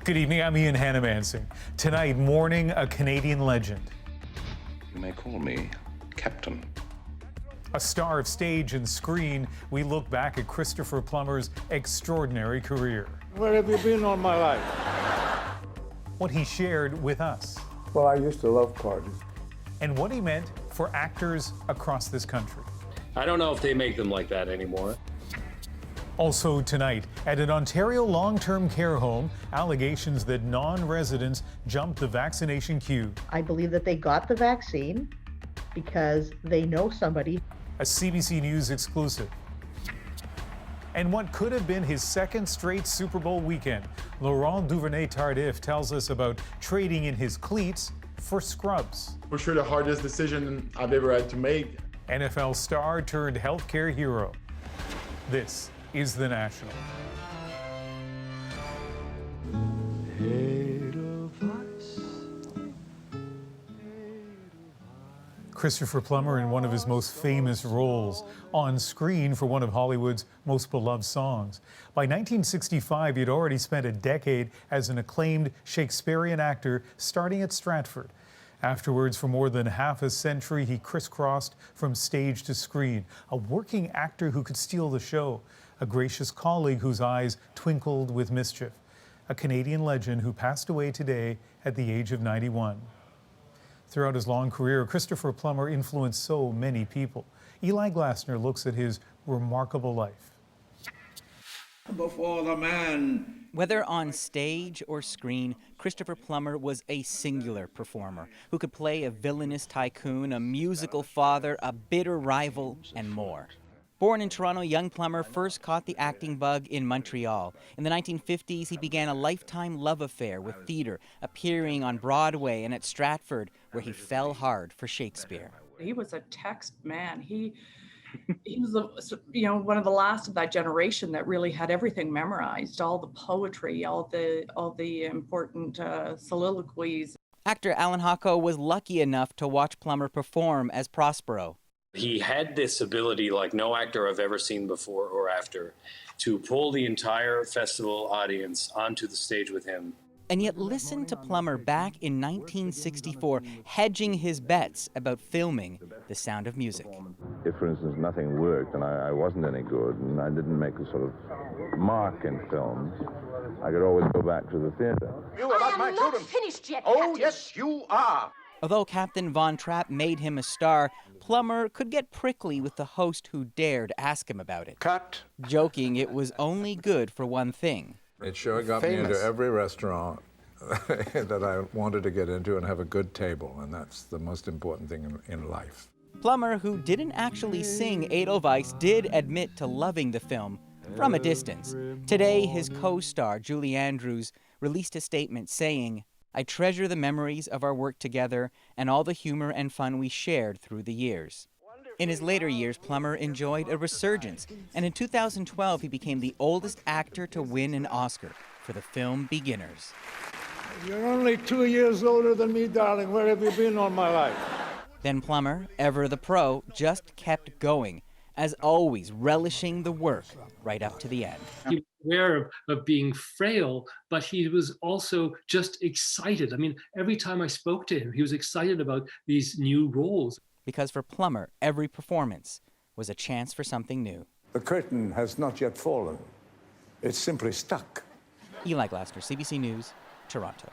Good evening, I'm Ian Hanomansing. Tonight, mourning a Canadian legend. You may call me Captain. A star of stage and screen, we look back at Christopher Plummer's extraordinary career. Where have you been all my life? What he shared with us. Well, I used to love parties. And what he meant for actors across this country. I don't know if they make them like that anymore. Also tonight, at an Ontario long-term care home, allegations that non-residents jumped the vaccination queue. I believe that they got the vaccine because they know somebody. A CBC News exclusive. And what could have been his second straight Super Bowl weekend, Laurent Duvernay-Tardif tells us about trading in his cleats for scrubs. For sure the hardest decision I've ever had to make. NFL star turned healthcare hero. This is The National. Christopher Plummer in one of his most famous roles, on screen for one of Hollywood's most beloved songs. By 1965, he'd already spent a decade as an acclaimed Shakespearean actor, starting at Stratford. Afterwards, for more than half a century, he crisscrossed from stage to screen, a working actor who could steal the show, a gracious colleague whose eyes twinkled with mischief, a Canadian legend who passed away today at the age of 91. Throughout his long career, Christopher Plummer influenced so many people. Eli Glasner looks at his remarkable life. Before the man. Whether on stage or screen, Christopher Plummer was a singular performer who could play a villainous tycoon, a musical father, a bitter rival, and more. Born in Toronto, young Plummer first caught the acting bug in Montreal. In the 1950s, he began a lifetime love affair with theater, appearing on Broadway and at Stratford, where he fell hard for Shakespeare. He was a text man. He was, one of the last of that generation that really had everything memorized, all the poetry, all the important soliloquies. Actor Alan Hocko was lucky enough to watch Plummer perform as Prospero. He had this ability, like no actor I've ever seen before or after, to pull the entire festival audience onto the stage with him. And yet listen to Plummer back in 1964, hedging his bets about filming The Sound of Music. If, for instance, nothing worked and I wasn't any good and I didn't make a sort of mark in films, I could always go back to the theater. You are not my children. Finished yet, Oh, Captain. yes, you are. Although Captain Von Trapp made him a star, Plummer could get prickly with the host who dared ask him about it. Cut. Joking it was only good for one thing. It sure got me into every restaurant that I wanted to get into and have a good table, and that's the most important thing in life. Plummer, who didn't actually sing Edelweiss, did admit to loving the film from a distance. Today, his co-star, Julie Andrews, released a statement saying, "I treasure the memories of our work together and all the humor and fun we shared through the years." In his later years, Plummer enjoyed a resurgence, and in 2012 he became the oldest actor to win an Oscar for the film Beginners. You're only 2 years older than me, darling. Where have you been all my life? Then Plummer, ever the pro, just kept going, as always relishing the work right up to the end. He was aware of being frail, but he was also just excited. I mean, every time I spoke to him, he was excited about these new roles. Because for Plummer, every performance was a chance for something new. The curtain has not yet fallen. It's simply stuck. Eli Glasner, CBC News, Toronto.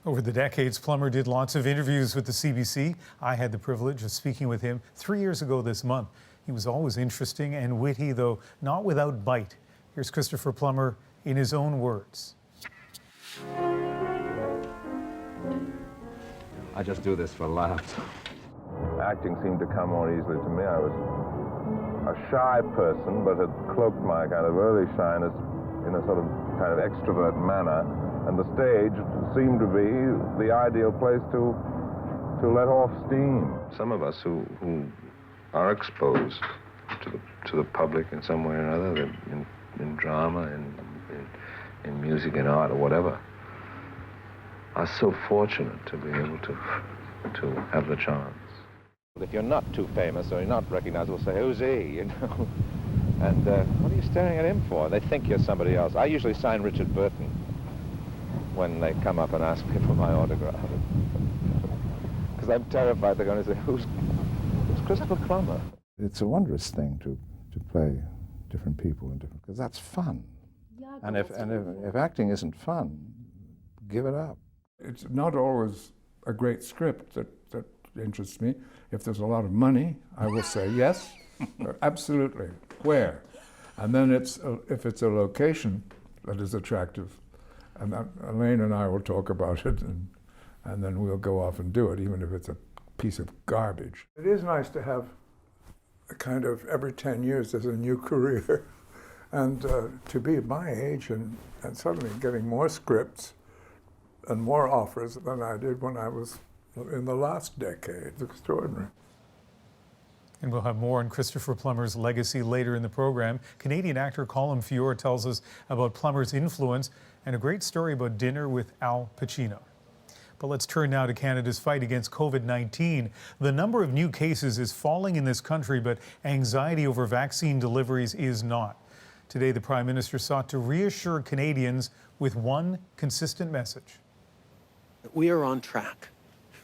Over the decades, Plummer did lots of interviews with the CBC. I had the privilege of speaking with him 3 years ago this month. He was always interesting and witty, though not without bite. Here's Christopher Plummer in his own words. I just do this for laughs. Acting seemed to come more easily to me. I was a shy person, but had cloaked my kind of early shyness in a sort of kind of extrovert manner, and the stage seemed to be the ideal place to let off steam. Some of us who are exposed to the public in some way or another, in drama, in music, in art, or whatever, are so fortunate to be able to have the chance. If you're not too famous or you're not recognizable, say, who's he, you know? And what are you staring at him for? They think you're somebody else. I usually sign Richard Burton. when they come up and ask me for my autograph. Because I'm terrified they're going to say, who's Christopher Plummer? It's a wondrous thing to play different people and different, because that's fun. Yeah, and if acting isn't fun, give it up. It's not always a great script that interests me. If there's a lot of money, I will say yes, absolutely. Where? And then if it's a location that is attractive, and Elaine and I will talk about it, and then we'll go off and do it, even if it's a piece of garbage. It is nice to have a kind of every 10 years there's a new career, and to be my age and suddenly getting more scripts and more offers than I did when I was in the last decade. It's extraordinary. And we'll have more on Christopher Plummer's legacy later in the program. Canadian actor Colin Feore tells us about Plummer's influence and a great story about dinner with Al Pacino. But let's turn now to Canada's fight against COVID-19. The number of new cases is falling in this country, but anxiety over vaccine deliveries is not. Today, the Prime Minister sought to reassure Canadians with one consistent message. We are on track.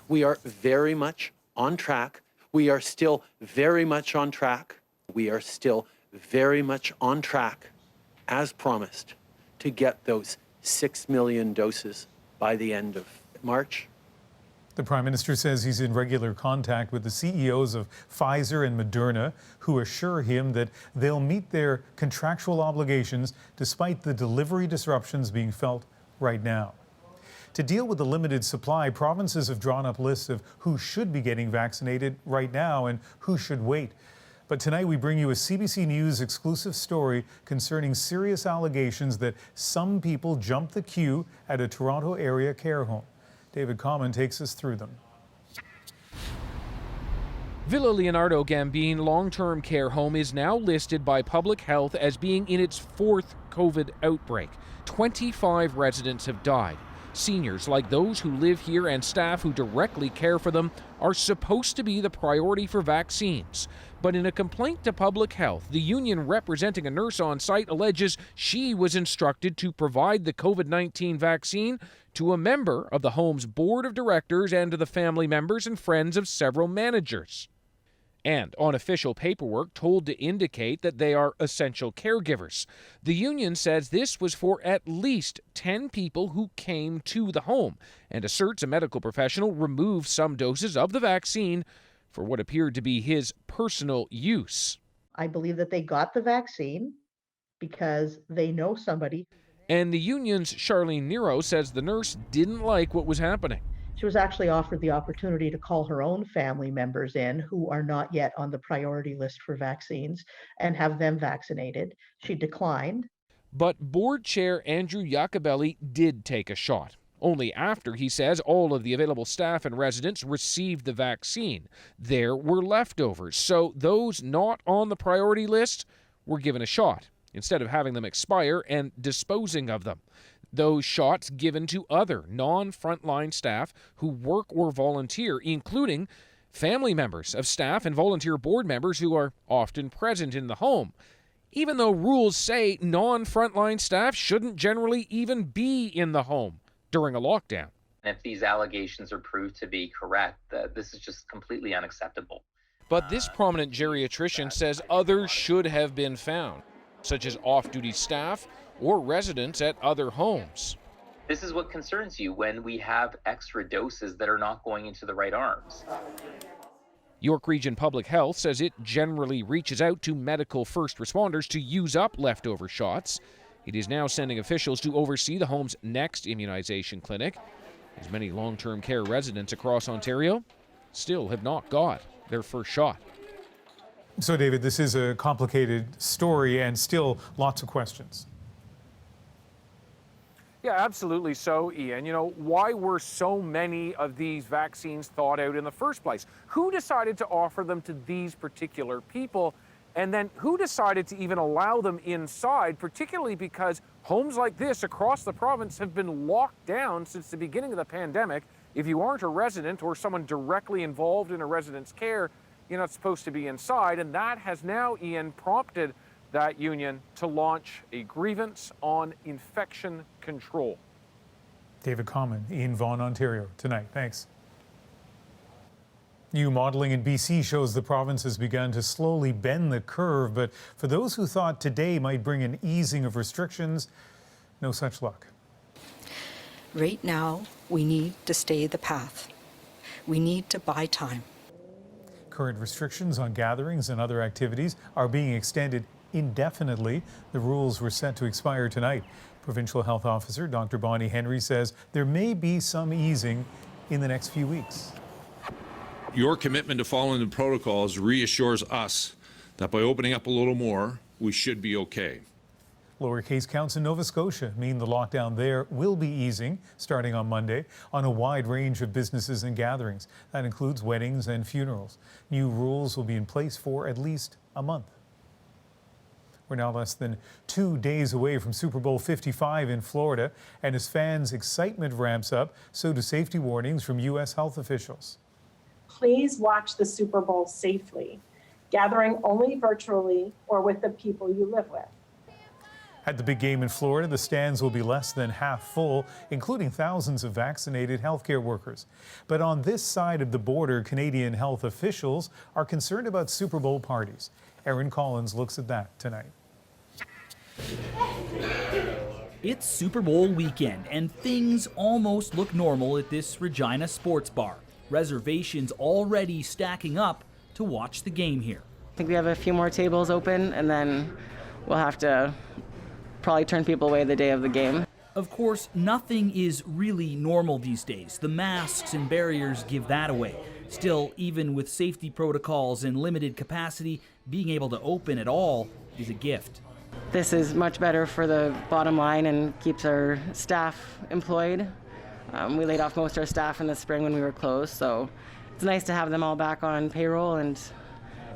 We are very much on track. We are still very much on track. We are still very much on track, as promised, to get those 6 million doses by the end of March. The Prime Minister says he's in regular contact with the CEOs of Pfizer and Moderna, who assure him that they'll meet their contractual obligations despite the delivery disruptions being felt right now. To deal with the limited supply, provinces have drawn up lists of who should be getting vaccinated right now and who should wait. But tonight we bring you a CBC News exclusive story concerning serious allegations that some people jumped the queue at a Toronto area care home. David Common takes us through them. Villa Leonardo Gambin long-term care home is now listed by Public Health as being in its 4th COVID outbreak. 25 residents have died. Seniors like those who live here and staff who directly care for them are supposed to be the priority for vaccines. But in a complaint to Public Health, the union representing a nurse on site alleges she was instructed to provide the COVID-19 vaccine to a member of the home's board of directors and to the family members and friends of several managers. And on official paperwork told to indicate that they are essential caregivers. The union says this was for at least 10 people who came to the home and asserts a medical professional removed some doses of the vaccine for what appeared to be his personal use. I believe that they got the vaccine because they know somebody. And the union's Charlene Nero says the nurse didn't like what was happening. She was actually offered the opportunity to call her own family members in who are not yet on the priority list for vaccines and have them vaccinated. She declined. But board chair Andrew Iacobelli did take a shot. Only after, he says, all of the available staff and residents received the vaccine. There were leftovers, so those not on the priority list were given a shot, instead of having them expire and disposing of them. Those shots given to other non-frontline staff who work or volunteer, including family members of staff and volunteer board members who are often present in the home, even though rules say non-frontline staff shouldn't generally even be in the home during a lockdown. If these allegations are proved to be correct, this is just completely unacceptable. But this prominent geriatrician says others should have been found, such as off-duty staff or residents at other homes. This is what concerns you when we have extra doses that are not going into the right arms. York Region Public Health says it generally reaches out to medical first responders to use up leftover shots. It is now sending officials to oversee the home's next immunization clinic, as many long-term care residents across Ontario still have not got their first shot. So, David, this is a complicated story and still lots of questions. Yeah, absolutely so, Ian. You know, why were so many of these vaccines thought out in the first place? Who decided to offer them to these particular people? And then who decided to even allow them inside, particularly because homes like this across the province have been locked down since the beginning of the pandemic. If you aren't a resident or someone directly involved in a resident's care, you're not supposed to be inside. And that has now, Ian, prompted that union to launch a grievance on infection control. David Common in Vaughan, Ontario tonight. Thanks. New modeling in BC shows the province has begun to slowly bend the curve, but for those who thought today might bring an easing of restrictions, no such luck. Right now, we need to stay the path. We need to buy time. Current restrictions on gatherings and other activities are being extended indefinitely. The rules were set to expire tonight. Provincial Health Officer Dr. Bonnie Henry says there may be some easing in the next few weeks. Your commitment to following the protocols reassures us that by opening up a little more, we should be okay. Lower case counts in Nova Scotia mean the lockdown there will be easing starting on Monday on a wide range of businesses and gatherings. That includes weddings and funerals. New rules will be in place for at least a month. We're now less than 2 days away from Super Bowl 55 in Florida, and as fans' excitement ramps up, so do safety warnings from U.S. health officials. Please watch the Super Bowl safely, gathering only virtually or with the people you live with. At the big game in Florida, the stands will be less than half full, including thousands of vaccinated healthcare workers. But on this side of the border, Canadian health officials are concerned about Super Bowl parties. Aaron Collins looks at that tonight. It's Super Bowl weekend, and things almost look normal at this Regina sports bar. Reservations already stacking up to watch the game here. I think we have a few more tables open, and then we'll have to probably turn people away the day of the game. Of course, nothing is really normal these days. The masks and barriers give that away. Still, even with safety protocols and limited capacity, being able to open at all is a gift. This is much better for the bottom line and keeps our staff employed. We laid off most of our staff in the spring when we were closed, so it's nice to have them all back on payroll, and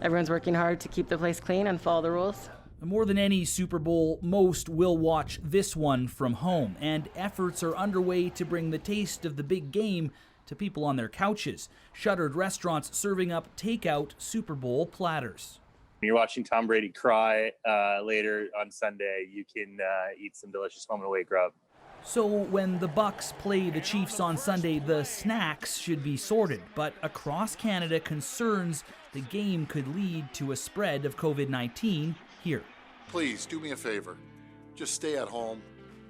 everyone's working hard to keep the place clean and follow the rules. More than any Super Bowl, most will watch this one from home, and efforts are underway to bring the taste of the big game to people on their couches. Shuttered restaurants serving up takeout Super Bowl platters. When you're watching Tom Brady cry later on Sunday, you can eat some delicious home and away grub. So when the Bucks play the Chiefs on Sunday, the snacks should be sorted. But across Canada, concerns the game could lead to a spread of COVID-19 here. Please do me a favor. Just stay at home.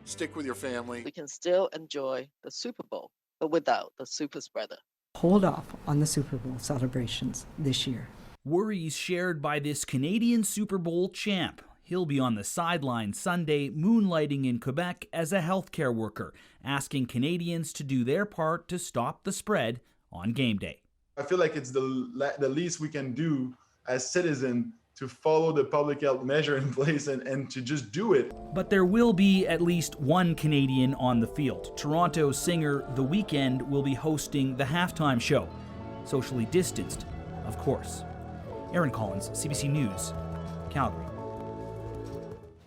Stick with your family. We can still enjoy the Super Bowl, but without the super spreader. Hold off on the Super Bowl celebrations this year. Worries shared by this Canadian Super Bowl champ. He'll be on the sideline Sunday, moonlighting in Quebec as a healthcare worker, asking Canadians to do their part to stop the spread on game day. I feel like it's the least we can do as citizens to follow the public health measure in place and to just do it. But there will be at least one Canadian on the field. Toronto singer The Weeknd will be hosting the halftime show. Socially distanced, of course. Aaron Collins, CBC News, Calgary.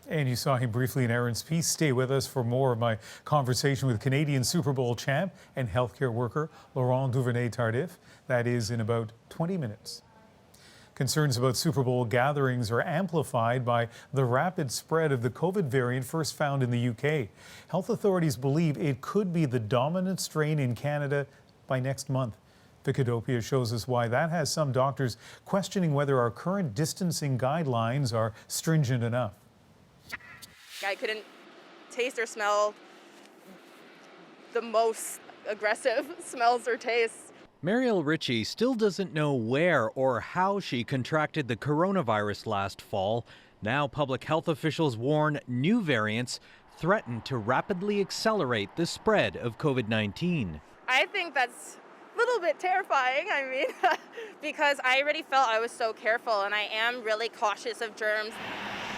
And you saw him briefly in Aaron's piece. Stay with us for more of my conversation with Canadian Super Bowl champ and healthcare worker Laurent Duvernay-Tardif. That is in about 20 minutes. Concerns about Super Bowl gatherings are amplified by the rapid spread of the COVID variant first found in the UK. Health authorities believe it could be the dominant strain in Canada by next month. Vicadopia shows us why that has some doctors questioning whether our current distancing guidelines are stringent enough. I couldn't taste or smell the most aggressive smells or tastes. Mariel Ritchie still doesn't know where or how she contracted the coronavirus last fall. Now public health officials warn new variants threaten to rapidly accelerate the spread of COVID-19. I think that's a little bit terrifying, because I already felt I was so careful, and I am really cautious of germs.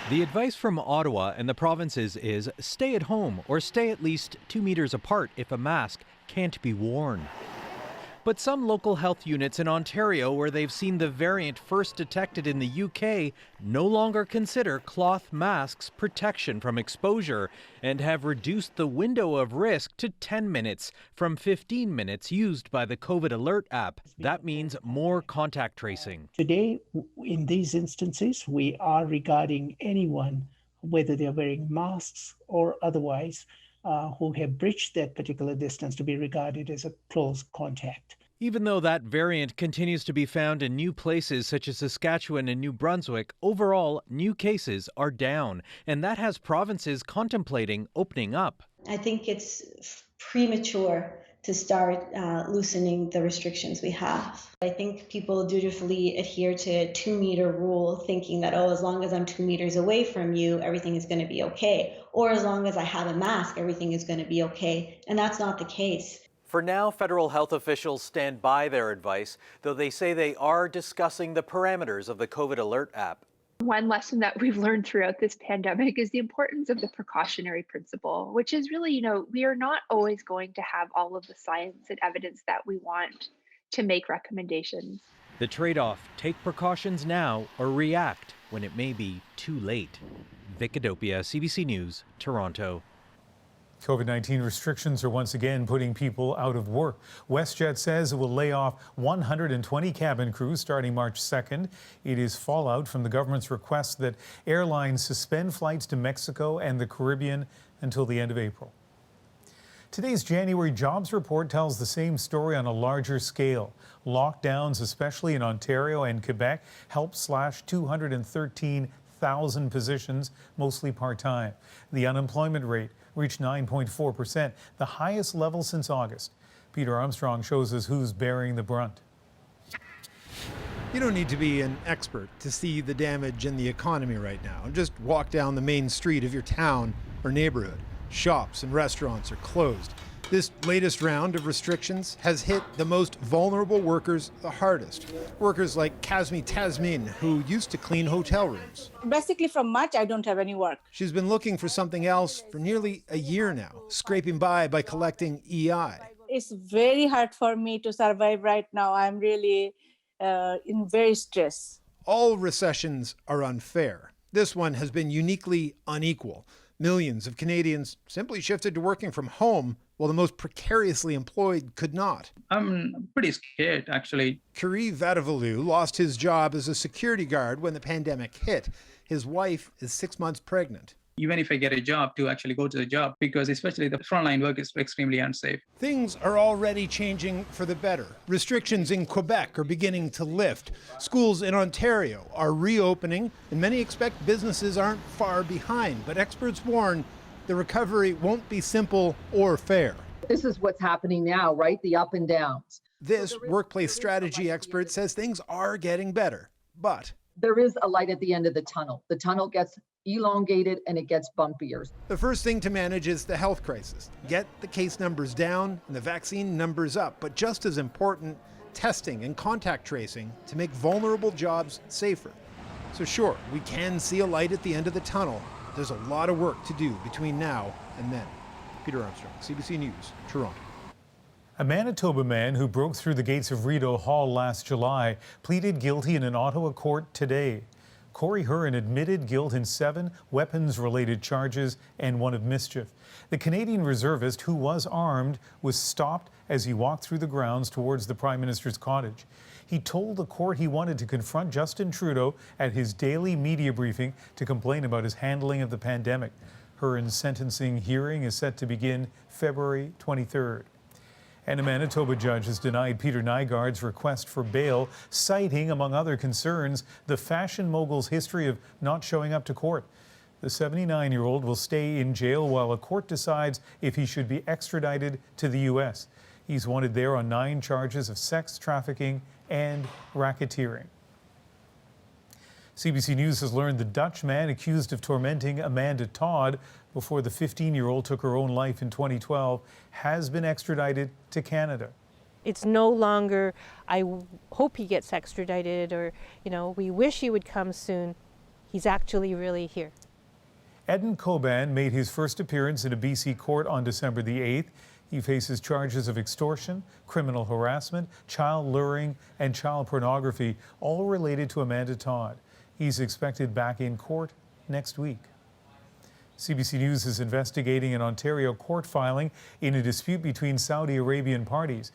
The advice from Ottawa and the provinces is stay at home or stay at least 2 meters apart if a mask can't be worn. But some local health units in Ontario, where they've seen the variant first detected in the UK, no longer consider cloth masks protection from exposure and have reduced the window of risk to 10 minutes from 15 minutes used by the COVID Alert app. That means more contact tracing. Today, in these instances, we are regarding anyone, whether they're wearing masks or otherwise, who have breached that particular distance to be regarded as a close contact. Even though that variant continues to be found in new places such as Saskatchewan and New Brunswick, overall, new cases are down, and that has provinces contemplating opening up. I think it's premature to start loosening the restrictions we have. I think people dutifully adhere to a 2-meter rule, thinking that, oh, as long as I'm 2 meters away from you, everything is going to be okay. Or as long as I have a mask, everything is going to be okay. And that's not the case. For now, federal health officials stand by their advice, though they say they are discussing the parameters of the COVID Alert app. One lesson that we've learned throughout this pandemic is the importance of the precautionary principle, which is really, we are not always going to have all of the science and evidence that we want to make recommendations. The trade-off, take precautions now or react when it may be too late. Vic Adopia, CBC News, Toronto. COVID-19 restrictions are once again putting people out of work. WestJet says it will lay off 120 cabin crews starting March 2nd. It is fallout from the government's request that airlines suspend flights to Mexico and the Caribbean until the end of April. Today's January jobs report tells the same story on a larger scale. Lockdowns, especially in Ontario and Quebec, helped slash 213,000 positions, mostly part-time. The unemployment rate reached 9.4%, the highest level since August. Peter Armstrong shows us who's bearing the brunt. You don't need to be an expert to see the damage in the economy right now. Just walk down the main street of your town or neighborhood. Shops and restaurants are closed. This latest round of restrictions has hit the most vulnerable workers the hardest. Workers like Kazmi Tasmin, who used to clean hotel rooms. Basically, from March, I don't have any work. She's been looking for something else for nearly a year now, scraping by collecting EI. It's very hard for me to survive right now. I'm really in very stress. All recessions are unfair. This one has been uniquely unequal. Millions of Canadians simply shifted to working from home while the most precariously employed could not. I'm pretty scared, actually. Kari Vadavalu lost his job as a security guard when the pandemic hit. His wife is 6 months pregnant. Even if I get a job, to actually go to the job, because especially the frontline work is extremely unsafe. Things are already changing for the better. Restrictions in Quebec are beginning to lift. Schools in Ontario are reopening, and many expect businesses aren't far behind. But experts warn the recovery won't be simple or fair. This is what's happening now, right? The up and downs. This workplace strategy expert says things are getting better, but there is a light at the end of the tunnel. The tunnel gets elongated and it gets bumpier. The first thing to manage is the health crisis. Get the case numbers down and the vaccine numbers up. But just as important, testing and contact tracing to make vulnerable jobs safer. So sure, we can see a light at the end of the tunnel. There's a lot of work to do between now and then. Peter Armstrong, CBC News, Toronto. A Manitoba man who broke through the gates of Rideau Hall last July pleaded guilty in an Ottawa court today. Corey Huron admitted guilt in 7 weapons-related charges and 1 of mischief. The Canadian reservist, who was armed, was stopped as he walked through the grounds towards the Prime Minister's cottage. He told the court he wanted to confront Justin Trudeau at his daily media briefing to complain about his handling of the pandemic. Huron's sentencing hearing is set to begin February 23rd. And a Manitoba judge has denied Peter Nygaard's request for bail, citing, among other concerns, the fashion mogul's history of not showing up to court. The 79-year-old will stay in jail while a court decides if he should be extradited to the U.S. He's wanted there on 9 charges of sex trafficking and racketeering. CBC News has learned the Dutch man accused of tormenting Amanda Todd before the 15-year-old took her own life in 2012 has been extradited to Canada. It's no longer, I hope he gets extradited, or, we wish he would come soon. He's actually really here. Eden Coban made his first appearance in a BC court on December the 8th. He faces charges of extortion, criminal harassment, child luring, and child pornography, all related to Amanda Todd. He's expected back in court next week. CBC News is investigating an Ontario court filing in a dispute between Saudi Arabian parties.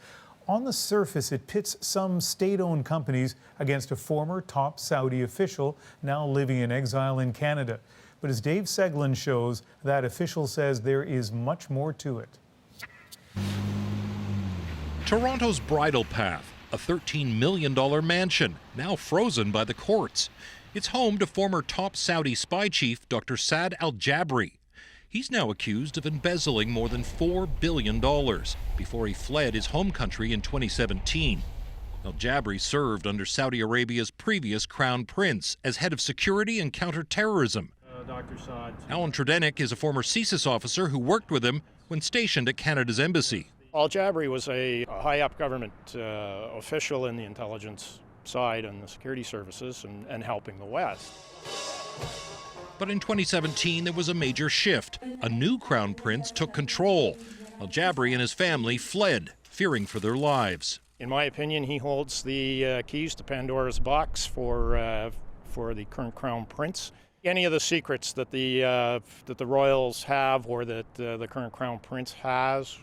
On the surface, it pits some state-owned companies against a former top Saudi official now living in exile in Canada. But as Dave Seglin shows, that official says there is much more to it. Toronto's Bridle Path, a $13 million mansion, now frozen by the courts. It's home to former top Saudi spy chief Dr. Saad al-Jabri. He's now accused of embezzling more than $4 billion before he fled his home country in 2017. Al-Jabri served under Saudi Arabia's previous crown prince as head of security and counterterrorism. Dr. Saad. Alan Tredenik is a former CSIS officer who worked with him when stationed at Canada's embassy. Al-Jabri was a high-up government official in the intelligence side and the security services and helping the West. But in 2017, there was a major shift. A new crown prince took control. Al-Jabri and his family fled, fearing for their lives. In my opinion, he holds the keys to Pandora's box for the current crown prince. Any of the secrets that the royals have or that the current crown prince has,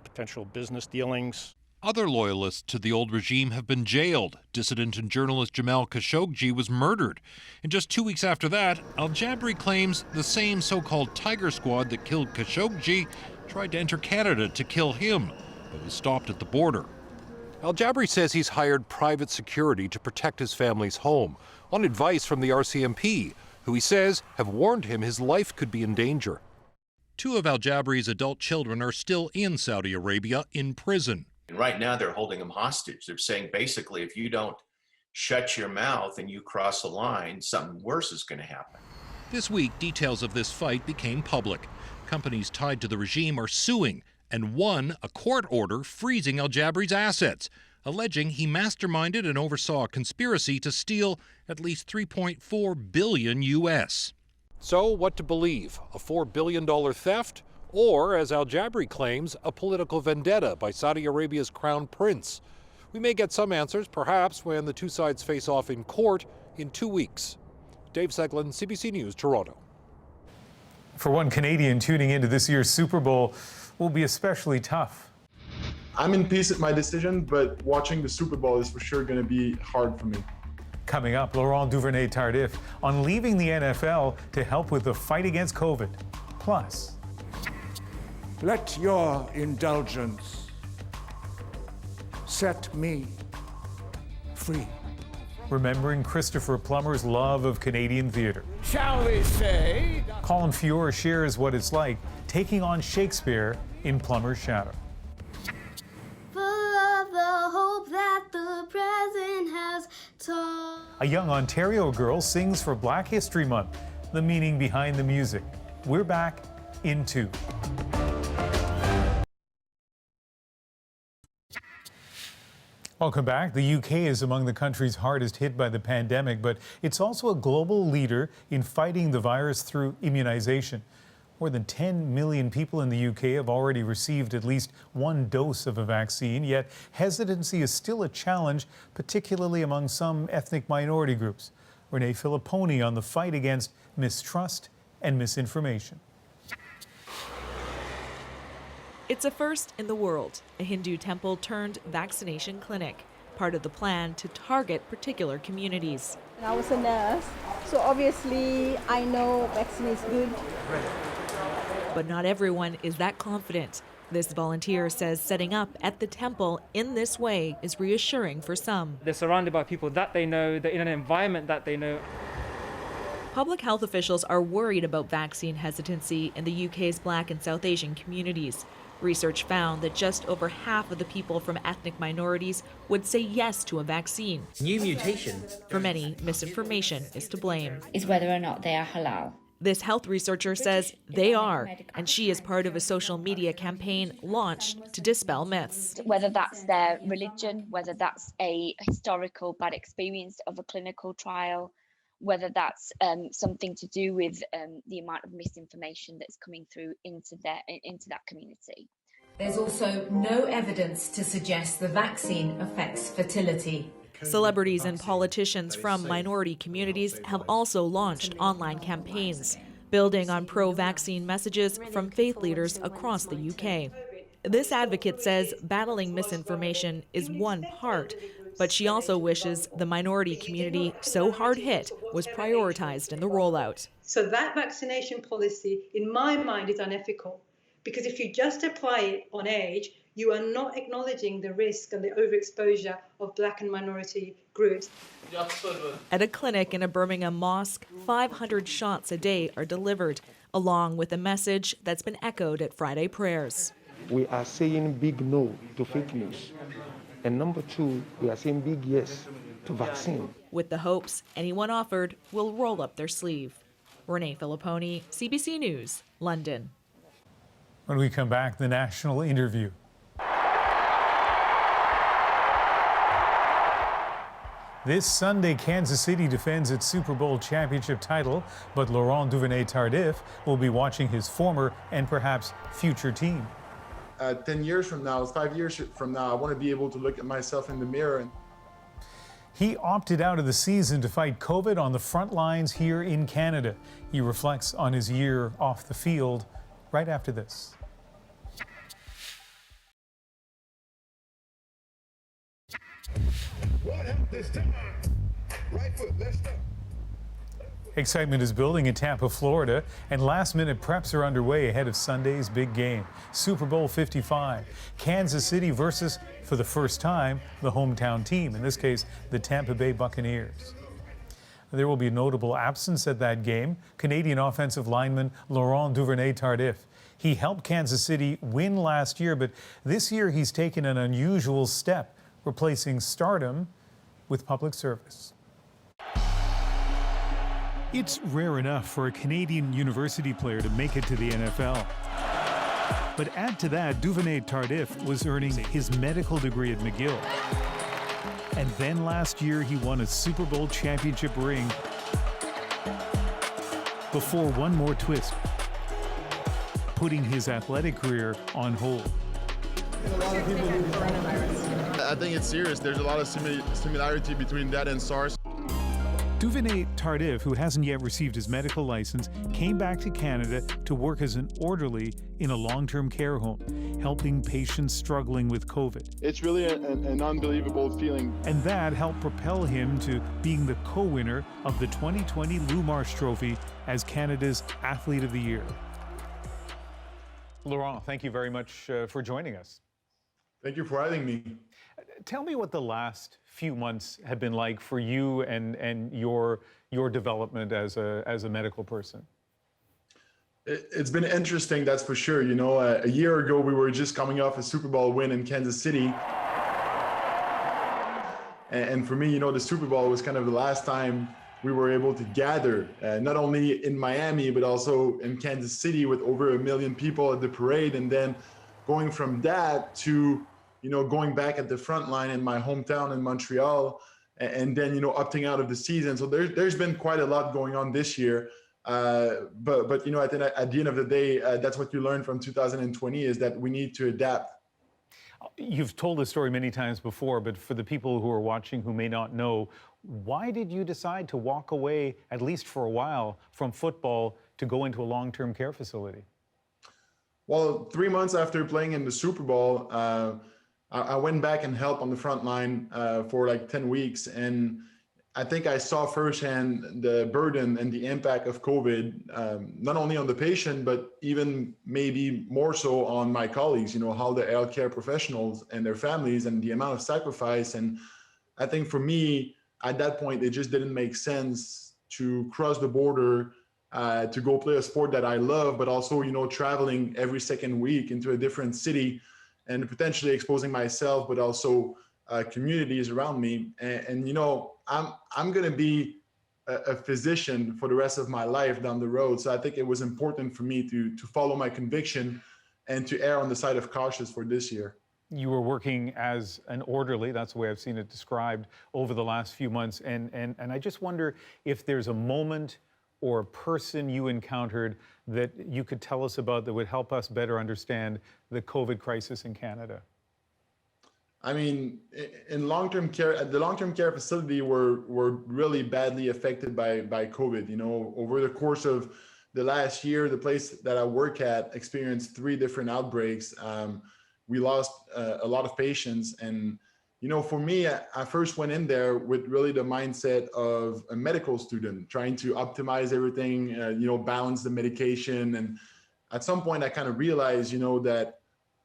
potential business dealings. Other loyalists to the old regime have been jailed. Dissident and journalist Jamal Khashoggi was murdered. And just 2 weeks after that, Al-Jabri claims the same so-called Tiger Squad that killed Khashoggi tried to enter Canada to kill him, but was stopped at the border. Al-Jabri says he's hired private security to protect his family's home, on advice from the RCMP, who he says have warned him his life could be in danger. 2 of Al-Jabri's adult children are still in Saudi Arabia in prison. And right now they're holding him hostage. They're saying basically if you don't shut your mouth and you cross the line, something worse is going to happen. This week, details of this fight became public. Companies tied to the regime are suing and won a court order freezing Al-Jabri's assets, alleging he masterminded and oversaw a conspiracy to steal at least $3.4 billion US. So what to believe? A $4 billion theft? Or, as Al-Jabri claims, a political vendetta by Saudi Arabia's crown prince? We may get some answers, perhaps, when the two sides face off in court in 2 weeks. Dave Seglin, CBC News, Toronto. For one Canadian, tuning into this year's Super Bowl will be especially tough. I'm in peace with my decision, but watching the Super Bowl is for sure going to be hard for me. Coming up, Laurent Duvernay-Tardif on leaving the NFL to help with the fight against COVID. Plus, let your indulgence set me free. remembering Christopher Plummer's love of Canadian theatre. Shall we say? Colin Fiore shares what it's like taking on Shakespeare in Plummer's shadow. Full of the hope that the present has told. A young Ontario girl sings for Black History Month, the meaning behind the music. We're back in 2. Welcome back. The UK is among the countries hardest hit by the pandemic, but it's also a global leader in fighting the virus through immunization. More than 10 million people in the UK have already received at least one dose of a vaccine, yet hesitancy is still a challenge, particularly among some ethnic minority groups. Renee Filipponi on the fight against mistrust and misinformation. It's a first in the world, a Hindu temple turned vaccination clinic, part of the plan to target particular communities. I was a nurse, so obviously I know vaccine is good. But not everyone is that confident. This volunteer says setting up at the temple in this way is reassuring for some. They're surrounded by people that they know, they're in an environment that they know. Public health officials are worried about vaccine hesitancy in the UK's Black and South Asian communities. Research found that just over half of the people from ethnic minorities would say yes to a vaccine. New mutation. For many, misinformation is to blame. Is whether or not they are halal. This health researcher says they are, and she is part of a social media campaign launched to dispel myths. Whether that's their religion, whether that's a historical bad experience of a clinical trial, whether that's something to do with the amount of misinformation that's coming through into that community. There's also no evidence to suggest the vaccine affects fertility. Celebrities and politicians from minority communities have also launched online campaigns, building on pro-vaccine messages from faith leaders across the UK. This advocate says battling misinformation is one part, but she also wishes the minority community so hard hit was prioritized in the rollout. So that vaccination policy, in my mind, is unethical, because if you just apply it on age, you are not acknowledging the risk and the overexposure of Black and minority groups. At a clinic in a Birmingham mosque, 500 shots a day are delivered, along with a message that's been echoed at Friday prayers. We are saying big no to fake news. And number two, we are saying big yes to vaccine. With the hopes anyone offered will roll up their sleeve. Renee Filipponi, CBC News, London. When we come back, the national interview. This Sunday, Kansas City defends its Super Bowl championship title, but Laurent Duvernay-Tardif will be watching his former and perhaps future team. 10 years from now, 5 years from now, I want to be able to look at myself in the mirror. He opted out of the season to fight COVID on the front lines here in Canada. He reflects on his year off the field right after this. Excitement is building in Tampa, Florida, and last-minute preps are underway ahead of Sunday's big game, Super Bowl 55. Kansas City versus, for the first time, the hometown team, in this case, the Tampa Bay Buccaneers. There will be a notable absence at that game, Canadian offensive lineman Laurent Duvernay-Tardif. He helped Kansas City win last year, but this year he's taken an unusual step, replacing stardom with public service. It's rare enough for a Canadian university player to make it to the NFL. But add to that, Duvernay-Tardif was earning his medical degree at McGill. And then last year, he won a Super Bowl championship ring before one more twist, putting his athletic career on hold. I think it's serious. There's a lot of similarity between that and SARS. Duvernay-Tardif, who hasn't yet received his medical license, came back to Canada to work as an orderly in a long-term care home, helping patients struggling with COVID. It's really an unbelievable feeling. And that helped propel him to being the co-winner of the 2020 Lou Marsh Trophy as Canada's Athlete of the Year. Laurent, thank you very much for joining us. Thank you for having me. Tell me what the last few months have been like for you and your development as a medical person. It's been interesting, that's for sure. You know, a year ago, we were just coming off a Super Bowl win in Kansas City. And for me, you know, the Super Bowl was kind of the last time we were able to gather, not only in Miami, but also in Kansas City with over 1 million people at the parade. And then going from that to, you know, going back at the front line in my hometown in Montreal, and then, you know, opting out of the season. So there's been quite a lot going on this year. But you know, at the end of the day, that's what you learn from 2020 is that we need to adapt. You've told this story many times before, but for the people who are watching who may not know, why did you decide to walk away, at least for a while, from football to go into a long-term care facility? Well, 3 months after playing in the Super Bowl, I went back and helped on the front line for like 10 weeks. And I think I saw firsthand the burden and the impact of COVID, not only on the patient, but even maybe more so on my colleagues, you know, how the healthcare professionals and their families and the amount of sacrifice. And I think for me, at that point, it just didn't make sense to cross the border to go play a sport that I love, but also, you know, traveling every second week into a different city and potentially exposing myself, but also communities around me. And you know, I'm going to be a physician for the rest of my life down the road. So I think it was important for me to follow my conviction and to err on the side of cautious for this year. You were working as an orderly, that's the way I've seen it described, over the last few months. And I just wonder if there's a moment or a person you encountered that you could tell us about that would help us better understand the COVID crisis in Canada. I mean, in long-term care, at the long-term care facility, were really badly affected by COVID. You know, over the course of the last year, the place that I work at experienced 3 different outbreaks. we lost a lot of patients. And, you know, for me, I first went in there with really the mindset of a medical student, trying to optimize everything, you know, balance the medication. And at some point I kind of realized, you know, that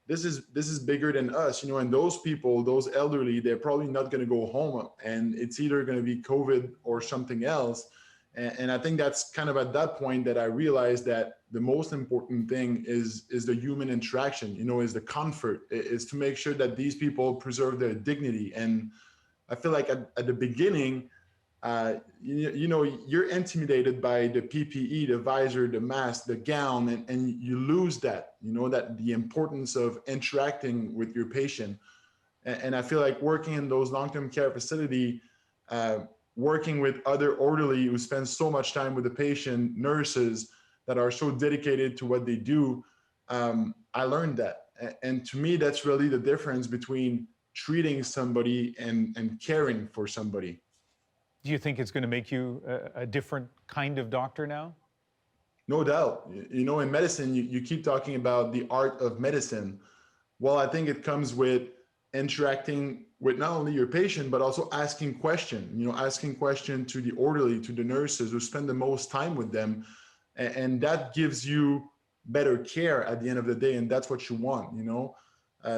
this is bigger than us, you know, and those people, those elderly, they're probably not going to go home, and it's either going to be COVID or something else. And I think that's kind of at that point that I realized that the most important thing is the human interaction, you know, is the comfort, is to make sure that these people preserve their dignity. And I feel like at the beginning, you know, you're intimidated by the PPE, the visor, the mask, the gown, and you lose that, you know, that the importance of interacting with your patient. And I feel like working in those long-term care facility, working with other orderly who spend so much time with the patient, nurses that are so dedicated to what they do, I learned that. And to me, that's really the difference between treating somebody and caring for somebody. Do you think it's going to make you a different kind of doctor now? No doubt. You know, in medicine, you keep talking about the art of medicine. Well, I think it comes with interacting with not only your patient, but also asking questions, you know, asking questions to the orderly, to the nurses who spend the most time with them. And that gives you better care at the end of the day. And that's what you want, you know?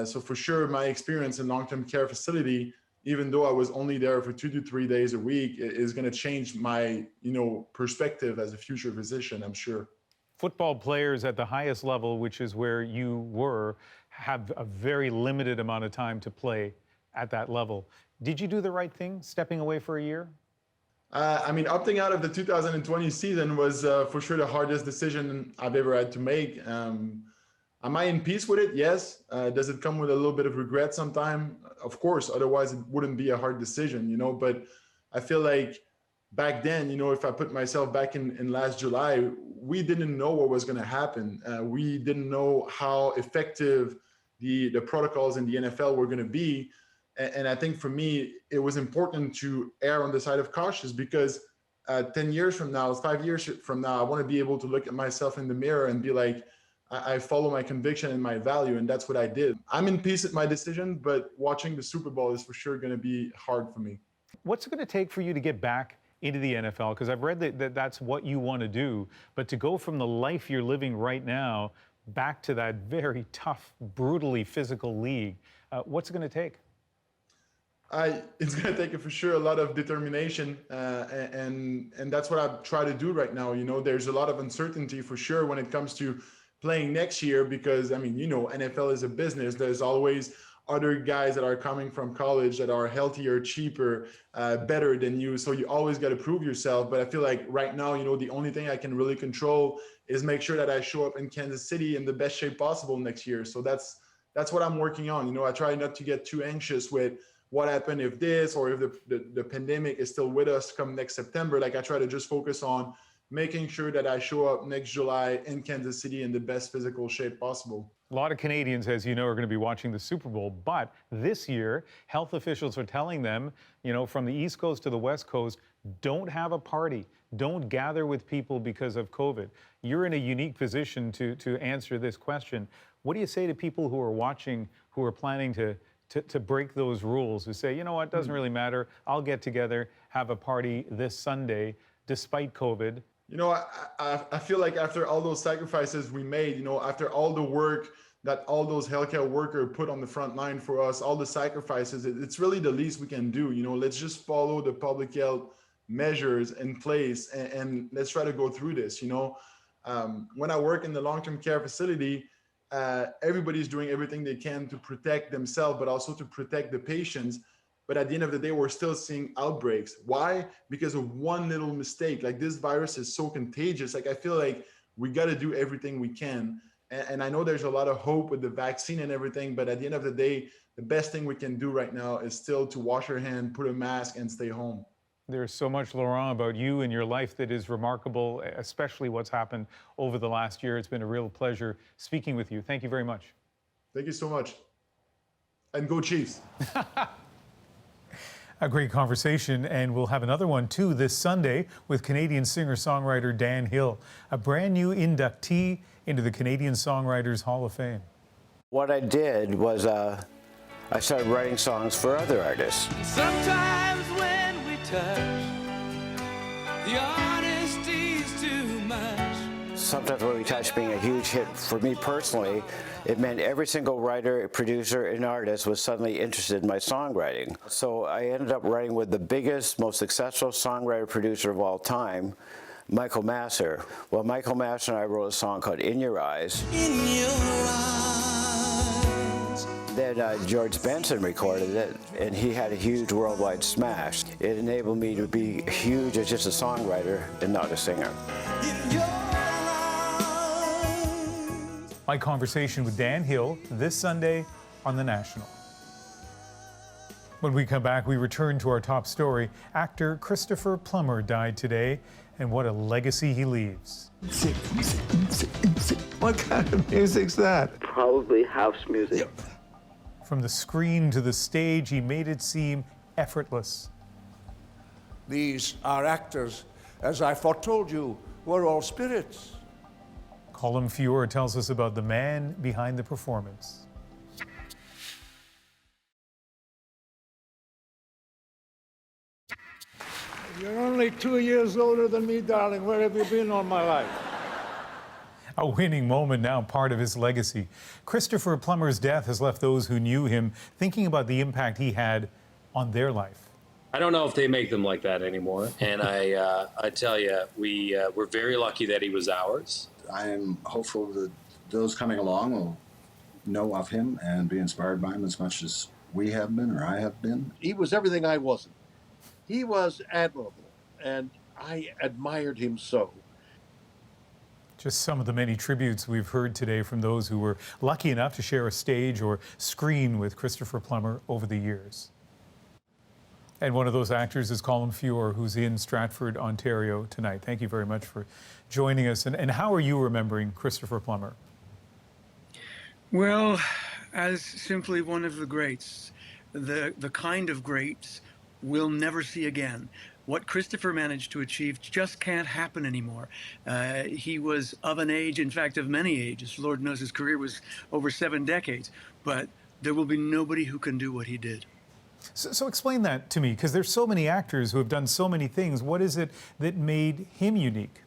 So for sure, my experience in long-term care facility, even though I was only there for 2 to 3 days a week, is going to change my, you know, perspective as a future physician, I'm sure. Football players at the highest level, which is where you were, have a very limited amount of time to play at that level. Did you do the right thing, stepping away for a year? I mean, opting out of the 2020 season was for sure the hardest decision I've ever had to make. Am I in peace with it? Yes. Does it come with a little bit of regret sometime? Of course, otherwise it wouldn't be a hard decision, you know, but I feel like back then, you know, if I put myself back in last July, we didn't know what was going to happen. We didn't know how effective the protocols in the NFL were going to be. And I think for me, it was important to err on the side of cautious because 10 years from now, 5 years from now, I want to be able to look at myself in the mirror and be like, I follow my conviction and my value, and that's what I did. I'm in peace with my decision, but watching the Super Bowl is for sure going to be hard for me. What's it going to take for you to get back into the NFL? Because I've read that that's what you want to do, but to go from the life you're living right now back to that very tough, brutally physical league, what's it going to take? It's going to take for sure a lot of determination, and that's what I try to do right now. You know, there's a lot of uncertainty for sure when it comes to playing next year because, I mean, you know, NFL is a business. There's always other guys that are coming from college that are healthier, cheaper, better than you. So you always got to prove yourself. But I feel like right now, you know, the only thing I can really control is make sure that I show up in Kansas City in the best shape possible next year. So that's what I'm working on. You know, I try not to get too anxious with what happened if this or if the pandemic is still with us come next September. Like I try to just focus on making sure that I show up next July in Kansas City in the best physical shape possible. A lot of Canadians, as you know, are going to be watching the Super Bowl, but this year, health officials are telling them, you know, from the East Coast to the West Coast, don't have a party, don't gather with people because of COVID. You're in a unique position to answer this question. What do you say to people who are watching, who are planning to break those rules, who say, you know what, it doesn't really matter, I'll get together, have a party this Sunday, despite COVID? You know, I feel like after all those sacrifices we made, you know, after all the work that all those healthcare workers put on the front line for us, all the sacrifices, it's really the least we can do. You know, let's just follow the public health measures in place and let's try to go through this. You know, when I work in the long-term care facility, everybody's doing everything they can to protect themselves, but also to protect the patients. But at the end of the day, we're still seeing outbreaks. Why? Because of one little mistake. Like this virus is so contagious. Like I feel like we got to do everything we can. And I know there's a lot of hope with the vaccine and everything, but at the end of the day, the best thing we can do right now is still to wash our hands, put a mask, and stay home. There's so much, Laurent, about you and your life that is remarkable, especially what's happened over the last year. It's been a real pleasure speaking with you. Thank you very much. Thank you so much. And go Chiefs. A great conversation, and we'll have another one too this Sunday with Canadian singer-songwriter Dan Hill, a brand new inductee into the Canadian Songwriters Hall of Fame. What I did was I started writing songs for other artists. Sometimes when we touch, the honesty's too much. Sometimes When We Touch being a huge hit for me personally, it meant every single writer, producer, and artist was suddenly interested in my songwriting. So I ended up writing with the biggest, most successful songwriter-producer of all time, Michael Masser. Well, Michael Masser and I wrote a song called In Your Eyes. In your eyes. Then George Benson recorded it, and he had a huge worldwide smash. It enabled me to be huge as just a songwriter and not a singer. My conversation with Dan Hill this Sunday on The National. When we come back, we return to our top story. Actor Christopher Plummer died today, and what a legacy he leaves. What kind of music's that? Probably house music. From the screen to the stage, he made it seem effortless. These are actors, as I foretold you, were all spirits. Colm Feore tells us about the man behind the performance. You're only 2 years older than me, darling. Where have you been all my life? A winning moment, now part of his legacy. Christopher Plummer's death has left those who knew him thinking about the impact he had on their life. I don't know if they make them like that anymore. And I tell you, we're very lucky that he was ours. I am hopeful that those coming along will know of him and be inspired by him as much as we have been or I have been. He was everything I wasn't. He was admirable, and I admired him so. Just some of the many tributes we've heard today from those who were lucky enough to share a stage or screen with Christopher Plummer over the years. And one of those actors is Colm Feore, who's in Stratford, Ontario tonight. Thank you very much for joining us. And how are you remembering Christopher Plummer? Well, as simply one of the greats, the kind of greats we'll never see again. What Christopher managed to achieve just can't happen anymore. He was of an age, in fact, of many ages. Lord knows his career was over 7 decades, but there will be nobody who can do what he did. So explain that to me, because there's so many actors who have done so many things. What is it that made him unique?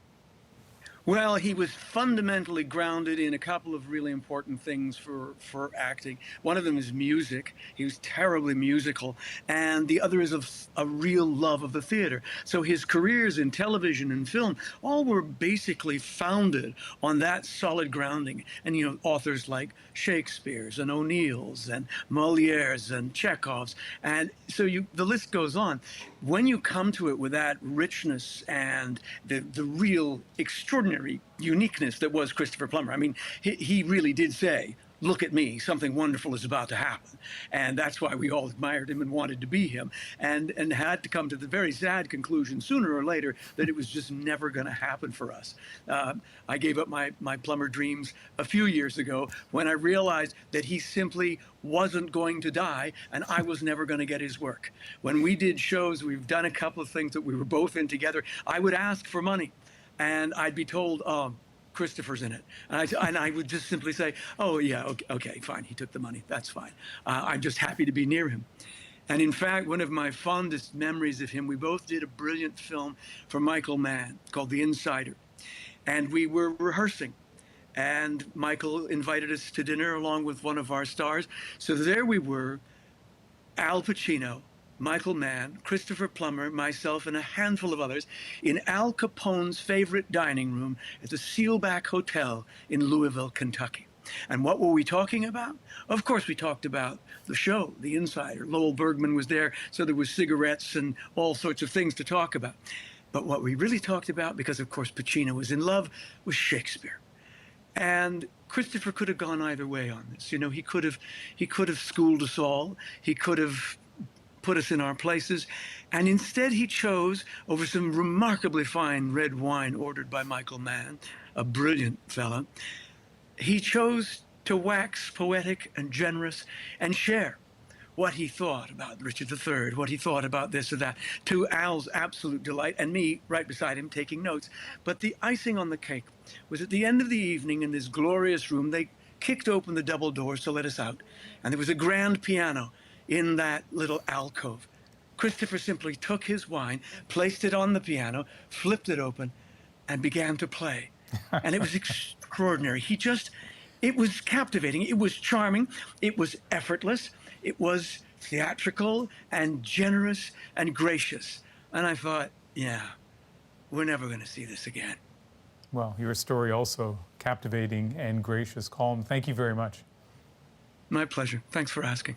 Well, he was fundamentally grounded in a couple of really important things for acting. One of them is music. He was terribly musical. And the other is a real love of the theater. So his careers in television and film all were basically founded on that solid grounding. And, you know, authors like Shakespeare's and O'Neill's and Moliere's and Chekhov's. And so the list goes on. When you come to it with that richness and the real extraordinary uniqueness that was Christopher Plummer, I mean, he really did say, look at me, something wonderful is about to happen. And that's why we all admired him and wanted to be him, and had to come to the very sad conclusion sooner or later that it was just never going to happen for us. I gave up my Plummer dreams a few years ago when I realized that he simply wasn't going to die and I was never going to get his work. When we did shows, we've done a couple of things that we were both in together, I would ask for money and I'd be told, Christopher's in it. And I would just simply say, oh, yeah, okay, fine. He took the money. That's fine. I'm just happy to be near him. And in fact, one of my fondest memories of him, we both did a brilliant film for Michael Mann called The Insider. And we were rehearsing. And Michael invited us to dinner along with one of our stars. So there we were, Al Pacino, Michael Mann, Christopher Plummer, myself, and a handful of others in Al Capone's favorite dining room at the Sealback Hotel in Louisville, Kentucky. And what were we talking about? Of course, we talked about the show, The Insider. Lowell Bergman was there, so there was cigarettes and all sorts of things to talk about. But what we really talked about, because of course Pacino was in love, was Shakespeare. And Christopher could have gone either way on this. You know, he could have schooled us all. He could have put us in our places. And instead he chose, over some remarkably fine red wine ordered by Michael Mann, a brilliant fella, he chose to wax poetic and generous and share what he thought about Richard III, what he thought about this or that, to Al's absolute delight, and me right beside him taking notes. But the icing on the cake was at the end of the evening in this glorious room, they kicked open the double doors to let us out, and there was a grand piano in that little alcove. Christopher simply took his wine, placed it on the piano, flipped it open, and began to play. And it was extraordinary. It was captivating. It was charming. It was effortless. It was theatrical and generous and gracious. And I thought, yeah, we're never going to see this again. Well, your story also captivating and gracious. Colm, thank you very much. My pleasure. Thanks for asking.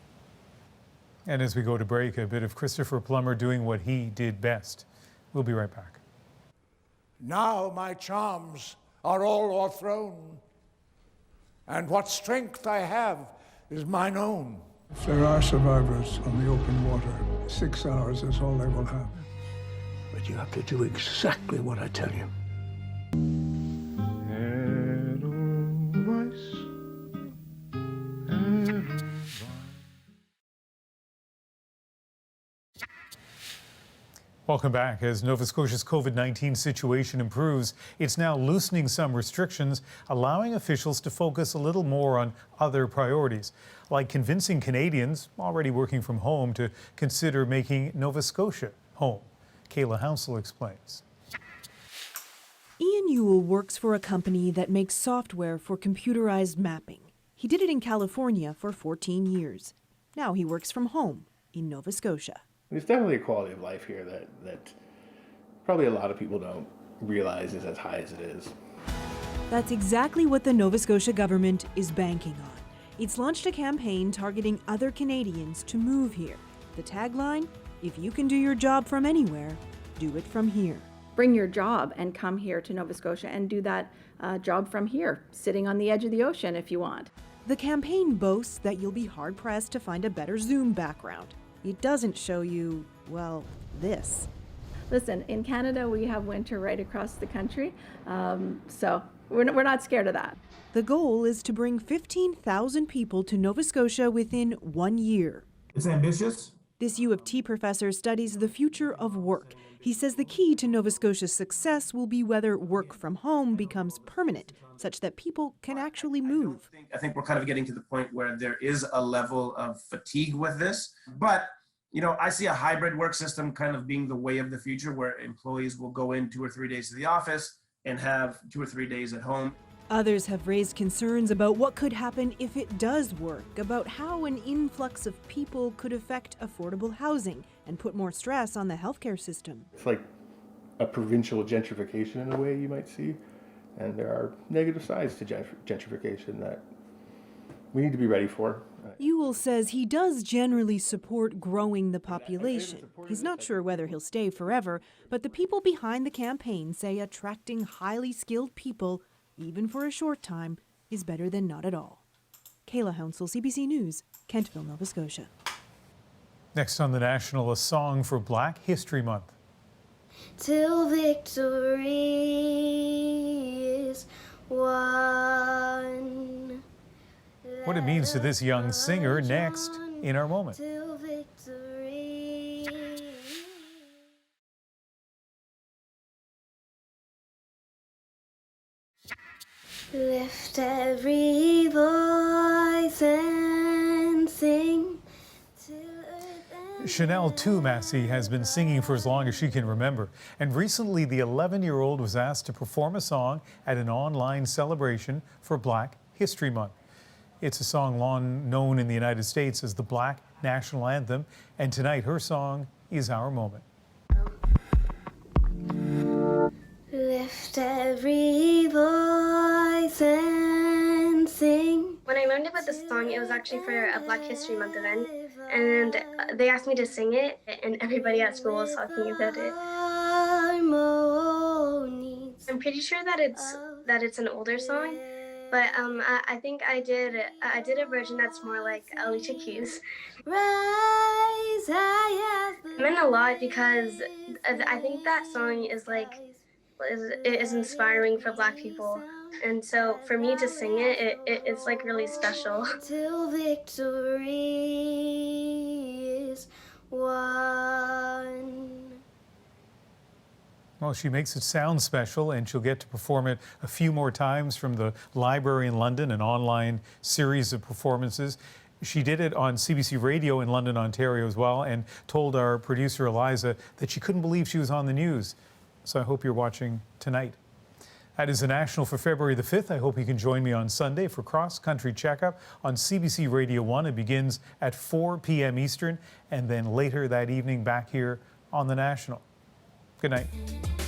And as we go to break, a bit of Christopher Plummer doing what he did best. We'll be right back. Now my charms are all o'erthrown, and what strength I have is mine own. If there are survivors on the open water, 6 hours is all they will have. But you have to do exactly what I tell you. Welcome back. As Nova Scotia's COVID-19 situation improves, it's now loosening some restrictions, allowing officials to focus a little more on other priorities, like convincing Canadians already working from home to consider making Nova Scotia home. Kayla Hounsell explains. Ian Ewell works for a company that makes software for computerized mapping. He did it in California for 14 years. Now he works from home in Nova Scotia. There's definitely a quality of life here that probably a lot of people don't realize is as high as it is. That's exactly what the Nova Scotia government is banking on. It's launched a campaign targeting other Canadians to move here. The tagline, if you can do your job from anywhere, do it from here. Bring your job and come here to Nova Scotia and do that job from here, sitting on the edge of the ocean if you want. The campaign boasts that you'll be hard-pressed to find a better Zoom background. It doesn't show you, well, this. Listen, in Canada, we have winter right across the country, so we're not scared of that. The goal is to bring 15,000 people to Nova Scotia within 1 year. It's ambitious. This U of T professor studies the future of work. He says the key to Nova Scotia's success will be whether work from home becomes permanent, such that people can actually move. I think we're kind of getting to the point where there is a level of fatigue with this. But, you know, I see a hybrid work system kind of being the way of the future, where employees will go in 2 or 3 days to the office and have 2 or 3 days at home. Others have raised concerns about what could happen if it does work, about how an influx of people could affect affordable housing and put more stress on the healthcare system. It's like a provincial gentrification in a way you might see, and there are negative sides to gentrification that we need to be ready for. Ewell says he does generally support growing the population. He's not sure whether he'll stay forever, but the people behind the campaign say attracting highly skilled people, even for a short time, is better than not at all. Kayla Hounsell, CBC News, Kentville, Nova Scotia. Next on The National, a song for Black History Month. Till victory is won. What it means to this young singer next in our moment. Till victory. Lift every voice and sing. Chanel Massey has been singing for as long as she can remember. And recently, the 11-year-old was asked to perform a song at an online celebration for Black History Month. It's a song long known in the United States as the Black National Anthem. And tonight, her song is our moment. Lift every voice and sing. When I learned about this song, it was actually for a Black History Month event, and they asked me to sing it, and everybody at school was talking about it. I'm pretty sure that it's an older song, but I think I did a version that's more like Alicia Keys. Rise high as It meant a lot because I think that song is inspiring for Black people. And so for me to sing it's like really special. Till victory is won. Well, she makes it sound special, and she'll get to perform it a few more times from the library in London, an online series of performances. She did it on CBC Radio in London, Ontario as well, and told our producer Eliza that she couldn't believe she was on the news. So I hope you're watching tonight. That is the National for February the 5th. I hope you can join me on Sunday for Cross Country Checkup on CBC Radio 1. It begins at 4 p.m. Eastern, and then later that evening back here on the National. Good night.